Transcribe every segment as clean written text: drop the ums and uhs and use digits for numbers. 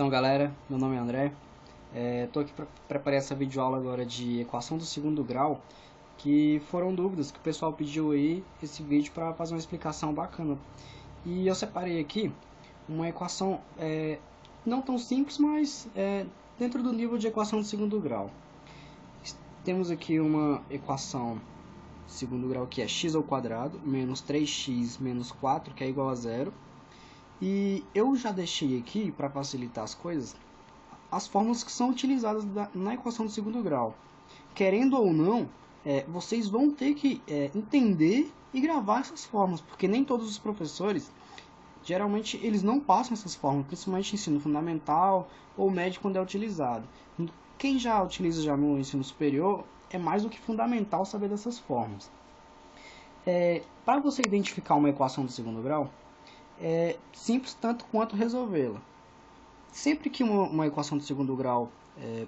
Então galera, meu nome é André, estou aqui para preparar essa videoaula agora de equação do segundo grau, que foram dúvidas que o pessoal pediu aí esse vídeo para fazer uma explicação bacana. E eu separei aqui uma equação não tão simples, mas dentro do nível de equação do segundo grau. Temos aqui uma equação de segundo grau que é x ao quadrado menos 3x menos 4, que é igual a zero. E eu já deixei aqui, para facilitar as coisas, as fórmulas que são utilizadas na equação do segundo grau. Querendo ou não, vocês vão ter que entender e gravar essas fórmulas, porque nem todos os professores, geralmente, eles não passam essas fórmulas, principalmente ensino fundamental ou médio quando é utilizado. Quem já utiliza já no ensino superior, é mais do que fundamental saber dessas fórmulas. Para você identificar uma equação do segundo grau, é simples tanto quanto resolvê-la. Sempre que uma equação de segundo grau,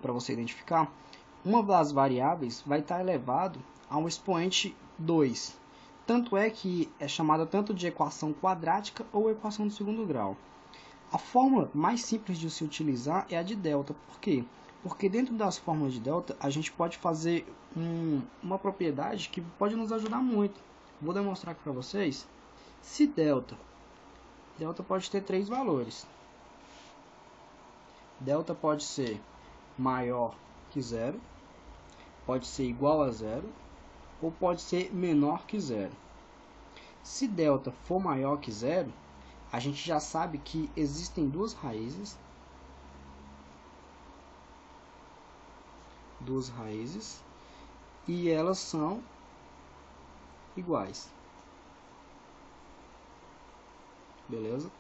para você identificar, uma das variáveis vai estar elevado a um expoente 2. Tanto é que é chamada tanto de equação quadrática ou equação de segundo grau. A fórmula mais simples de se utilizar é a de delta. Por quê? Porque dentro das fórmulas de delta, a gente pode fazer uma propriedade que pode nos ajudar muito. Vou demonstrar aqui para vocês. Se delta pode ter três valores. Delta pode ser maior que zero, pode ser igual a zero, ou pode ser menor que zero. Se delta for maior que zero, a gente já sabe que existem duas raízes, e elas são iguais. Beleza?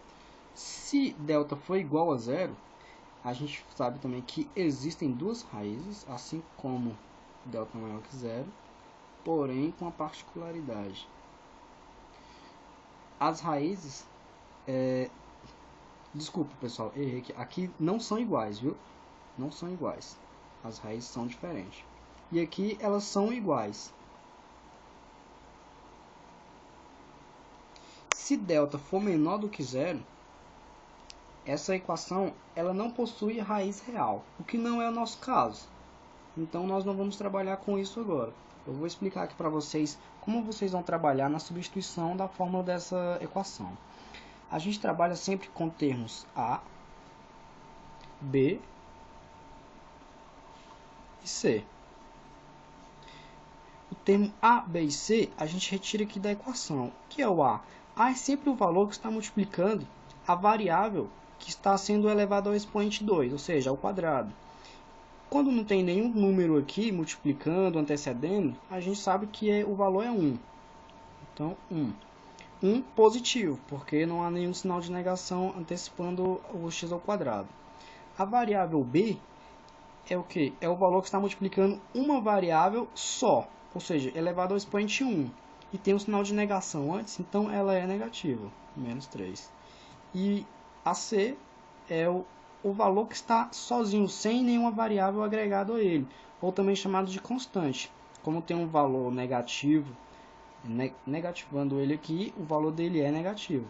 Se delta for igual a zero, a gente sabe também que existem duas raízes, assim como delta maior que zero, porém com a particularidade. As raízes, desculpa pessoal, errei aqui não são iguais, viu? Não são iguais, as raízes são diferentes. E aqui elas são iguais. Se delta for menor do que zero, essa equação ela não possui raiz real, o que não é o nosso caso. Então nós não vamos trabalhar com isso agora. Eu vou explicar aqui para vocês como vocês vão trabalhar na substituição da fórmula dessa equação. A gente trabalha sempre com termos A, B e C. O termo A, B e C a gente retira aqui da equação. O que é o A? A é sempre o valor que está multiplicando a variável que está sendo elevado ao expoente 2, ou seja, ao quadrado. Quando não tem nenhum número aqui multiplicando, antecedendo, a gente sabe que o valor é 1. Então, 1. 1 positivo, porque não há nenhum sinal de negação antecipando o x ao quadrado. A variável b é o que? É o valor que está multiplicando uma variável só, ou seja, elevado ao expoente 1. E tem um sinal de negação antes, então ela é negativa, menos 3. E a c é o valor que está sozinho, sem nenhuma variável agregada a ele, ou também chamado de constante. Como tem um valor negativo, negativando ele aqui, o valor dele é negativo.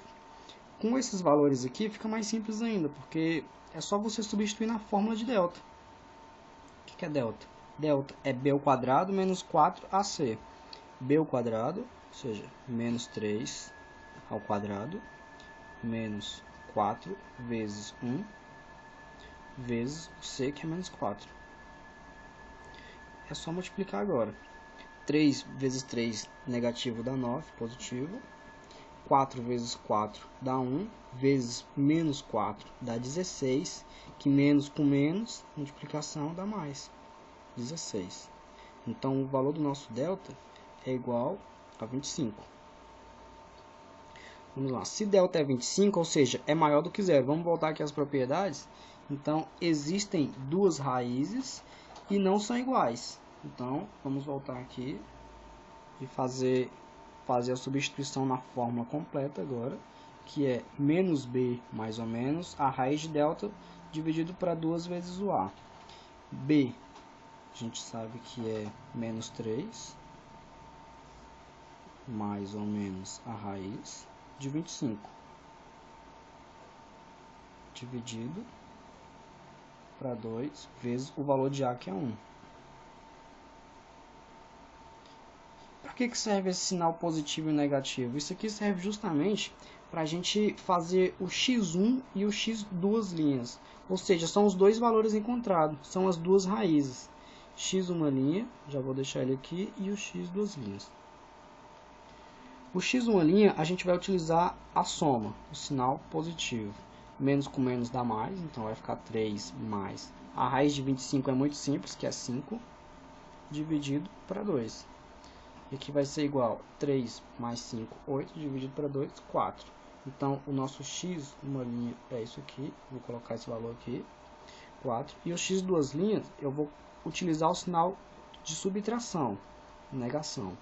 Com esses valores aqui fica mais simples ainda, porque é só você substituir na fórmula de delta. O que é delta? Delta é b ao quadrado menos 4ac. b ao quadrado, ou seja, menos 3 ao quadrado, menos 4 vezes 1, vezes o c, que é menos 4. É só multiplicar agora. 3 vezes 3, negativo, dá 9, positivo. 4 vezes 4 dá 1, vezes menos 4 dá 16, que menos com menos, multiplicação, dá mais, 16. Então, o valor do nosso delta é igual a 25. Vamos lá, se delta é 25, ou seja, é maior do que zero. Vamos voltar aqui às propriedades. Então, existem duas raízes e não são iguais. Então, vamos voltar aqui e fazer a substituição na fórmula completa agora, que é menos b mais ou menos a raiz de delta dividido para 2 vezes o a. B, a gente sabe que é menos 3 mais ou menos a raiz de 25 dividido para 2 vezes o valor de A, que é 1. Para que serve esse sinal positivo e negativo? Isso aqui serve justamente para a gente fazer o x1 e o x duas linhas. Ou seja, são os dois valores encontrados, são as duas raízes. X uma linha, já vou deixar ele aqui, e o x duas linhas. O x uma linha, a gente vai utilizar a soma, o sinal positivo. Menos com menos dá mais, então vai ficar 3 mais. A raiz de 25 é muito simples, que é 5, dividido para 2. E aqui vai ser igual a 3 mais 5, 8, dividido para 2, 4. Então, o nosso x, uma linha, é isso aqui. Vou colocar esse valor aqui, 4. E o x duas linhas, eu vou utilizar o sinal de subtração, negação.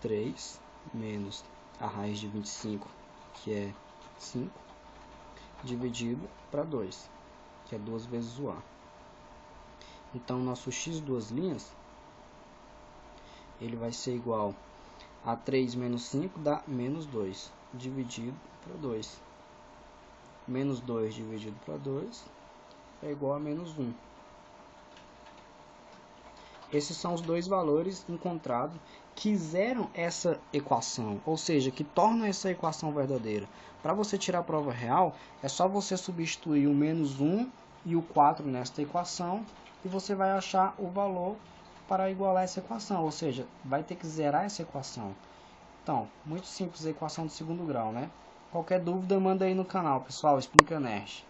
3 menos a raiz de 25, que é 5, dividido para 2, que é 2 vezes o A. Então, nosso x duas linhas, ele vai ser igual a 3 menos 5 dá menos 2, dividido para 2. Menos 2 dividido para 2 é igual a menos 1. Esses são os dois valores encontrados que zeram essa equação, ou seja, que tornam essa equação verdadeira. Para você tirar a prova real, é só você substituir o menos 1 e o 4 nesta equação e você vai achar o valor para igualar essa equação, ou seja, vai ter que zerar essa equação. Então, muito simples a equação de segundo grau, né? Qualquer dúvida, manda aí no canal, pessoal, Explica Nerd.